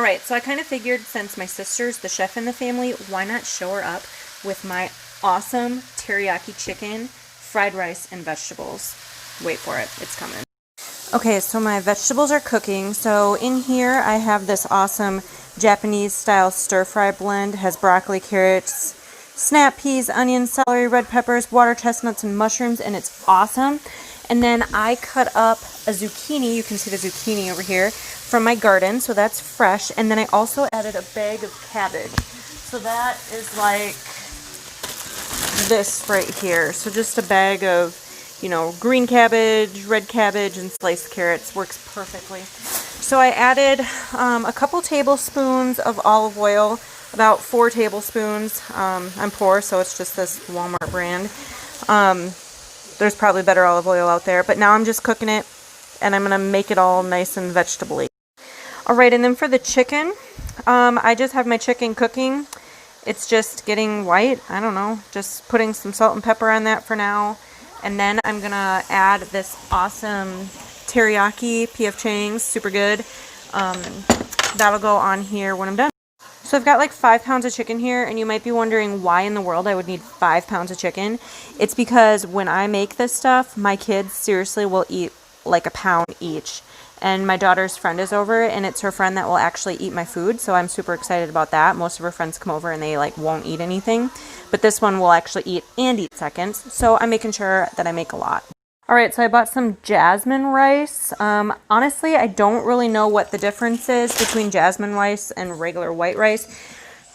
Alright, so I kind of figured since my sister's the chef in the family, why not show her up with my awesome teriyaki chicken, fried rice, and vegetables. Wait for it, it's coming. Okay, so my vegetables are cooking. So in here I have this awesome Japanese style stir fry blend. It has broccoli, carrots, snap peas, onions, celery, red peppers, water chestnuts, and mushrooms, and it's awesome. And then I cut up a zucchini, you can see the zucchini over here, from my garden, so that's fresh. And then I also added a bag of cabbage. So that is like this right here. So just a bag of, you know, green cabbage, red cabbage, and sliced carrots. Works perfectly. So I added a couple tablespoons of olive oil, about 4 tablespoons. I'm poor, so it's just this Walmart brand. There's probably better olive oil out there, but now I'm just cooking it, and I'm going to make it all nice and vegetable-y. Alright, and then for the chicken, I just have my chicken cooking. It's just getting white. I don't know, just putting some salt and pepper on that for now. And then I'm going to add this awesome teriyaki P.F. Chang's, super good. That'll go on here when I'm done. So I've got like 5 pounds of chicken here, and you might be wondering why in the world I would need 5 pounds of chicken. It's because when I make this stuff, my kids seriously will eat like a pound each. And my daughter's friend is over, and it's her friend that will actually eat my food, so I'm super excited about that. Most of her friends come over and they like won't eat anything, but this one will actually eat and eat seconds, so I'm making sure that I make a lot. Alright, so I bought some jasmine rice. Honestly, I don't really know what the difference is between jasmine rice and regular white rice,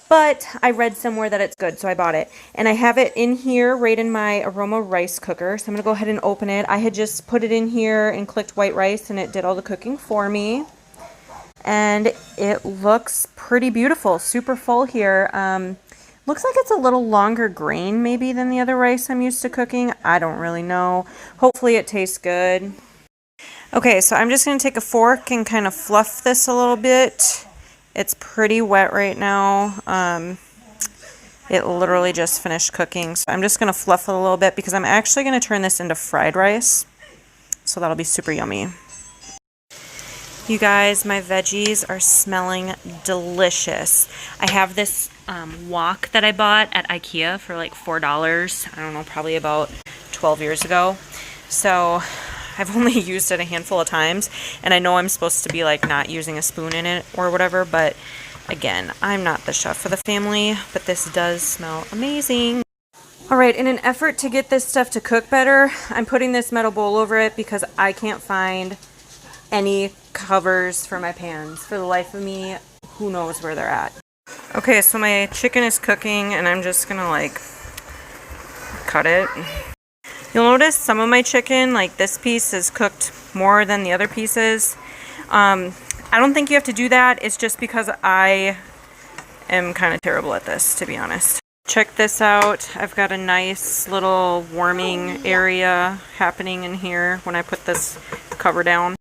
but I read somewhere that it's good, so I bought it. And I have it in here right in my Aroma rice cooker, so I'm going to go ahead and open it. I had just put it in here and clicked white rice, and it did all the cooking for me. And it looks pretty beautiful, super full here. Looks like it's a little longer grain maybe than the other rice I'm used to cooking. I don't really know. Hopefully it tastes good. Okay, so I'm just going to take a fork and kind of fluff this a little bit. It's pretty wet right now. It literally just finished cooking, so I'm just going to fluff it a little bit because I'm actually going to turn this into fried rice. So that'll be super yummy. You guys, my veggies are smelling delicious. I have this wok that I bought at IKEA for like $4. I don't know, probably about 12 years ago. So I've only used it a handful of times, and I know I'm supposed to be like not using a spoon in it or whatever, but again, I'm not the chef for the family, but this does smell amazing. Alright, in an effort to get this stuff to cook better, I'm putting this metal bowl over it because I can't find any covers for my pans. For the life of me, who knows where they're at. Okay, so my chicken is cooking, and I'm just gonna like cut it. You'll notice some of my chicken, like this piece, is cooked more than the other pieces. I don't think you have to do that. It's just because I am kind of terrible at this, to be honest. Check this out. I've got a nice little warming area happening in here when I put this cover down.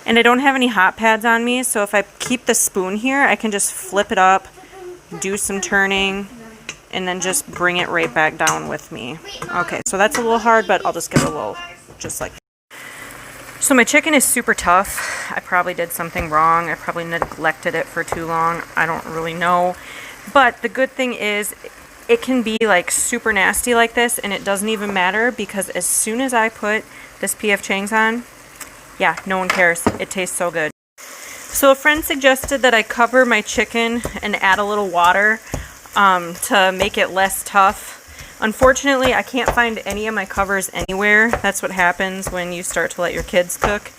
And I don't have any hot pads on me, so if I keep the spoon here, I can just flip it up, do some turning, and then just bring it right back down with me. Okay, so that's a little hard, but I'll just give it a little, just like that. So my chicken is super tough. I probably did something wrong. I probably neglected it for too long. I don't really know. But the good thing is, it can be like super nasty like this, and it doesn't even matter because as soon as I put this P.F. Chang's on, yeah, no one cares. It tastes so good. So a friend suggested that I cover my chicken and add a little water to make it less tough. Unfortunately, I can't find any of my covers anywhere. That's what happens when you start to let your kids cook.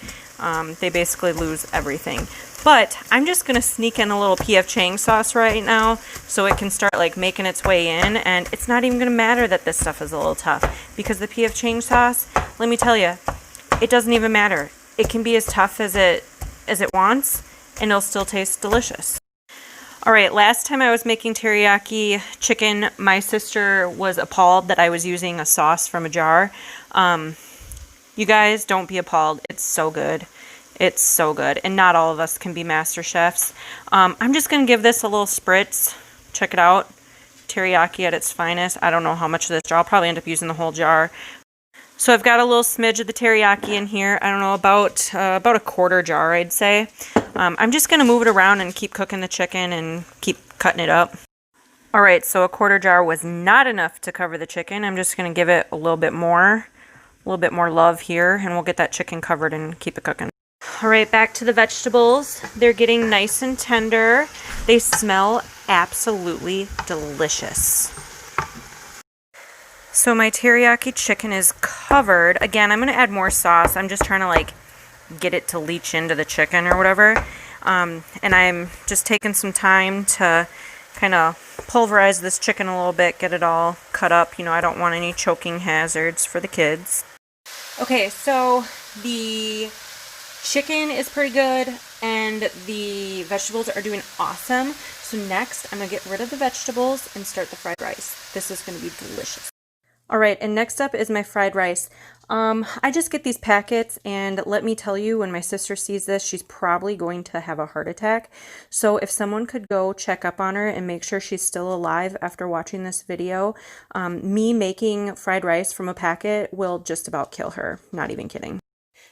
They basically lose everything. But I'm just going to sneak in a little P.F. Chang sauce right now so it can start like making its way in. And it's not even going to matter that this stuff is a little tough because the P.F. Chang sauce, let me tell you, it doesn't even matter. It can be as tough as it wants, and it'll still taste delicious. Alright, last time I was making teriyaki chicken, my sister was appalled that I was using a sauce from a jar. You guys, don't be appalled. It's so good. It's so good. And not all of us can be master chefs. I'm just going to give this a little spritz. Check it out. Teriyaki at its finest. I don't know how much of this jar. I'll probably end up using the whole jar. So I've got a little smidge of the teriyaki in here. I don't know, about a quarter jar, I'd say. I'm just going to move it around and keep cooking the chicken and keep cutting it up. All right, so a quarter jar was not enough to cover the chicken. I'm just going to give it a little bit more love here, and we'll get that chicken covered and keep it cooking. All right, back to the vegetables. They're getting nice and tender. They smell absolutely delicious. So my teriyaki chicken is covered. Again, I'm going to add more sauce. I'm just trying to like get it to leach into the chicken or whatever. And I'm just taking some time to kind of pulverize this chicken a little bit, get it all cut up. You know, I don't want any choking hazards for the kids. Okay, so the chicken is pretty good and the vegetables are doing awesome. So next, I'm going to get rid of the vegetables and start the fried rice. This is going to be delicious. All right, and next up is my fried rice. I just get these packets, and let me tell you, when my sister sees this, she's probably going to have a heart attack. So if someone could go check up on her and make sure she's still alive after watching this video, me making fried rice from a packet will just about kill her. Not even kidding.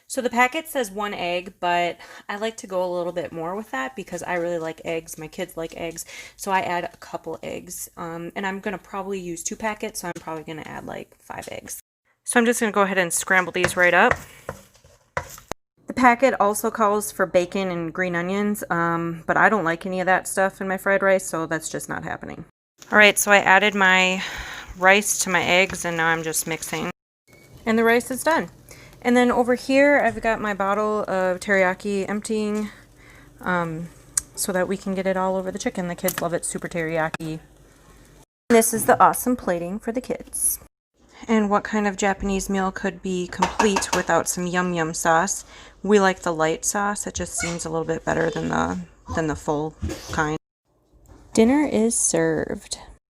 So the packet says 1 egg, but I like to go a little bit more with that because I really like eggs. My kids like eggs, so I add a couple eggs. And I'm going to probably use 2 packets, so I'm probably going to add like 5 eggs. So I'm just going to go ahead and scramble these right up. The packet also calls for bacon and green onions, but I don't like any of that stuff in my fried rice, so that's just not happening. All right, so I added my rice to my eggs, and now I'm just mixing. And the rice is done. And then over here, I've got my bottle of teriyaki emptying so that we can get it all over the chicken. The kids love it super teriyaki. This is the awesome plating for the kids. And what kind of Japanese meal could be complete without some yum yum sauce? We like the light sauce. It just seems a little bit better than the full kind. Dinner is served.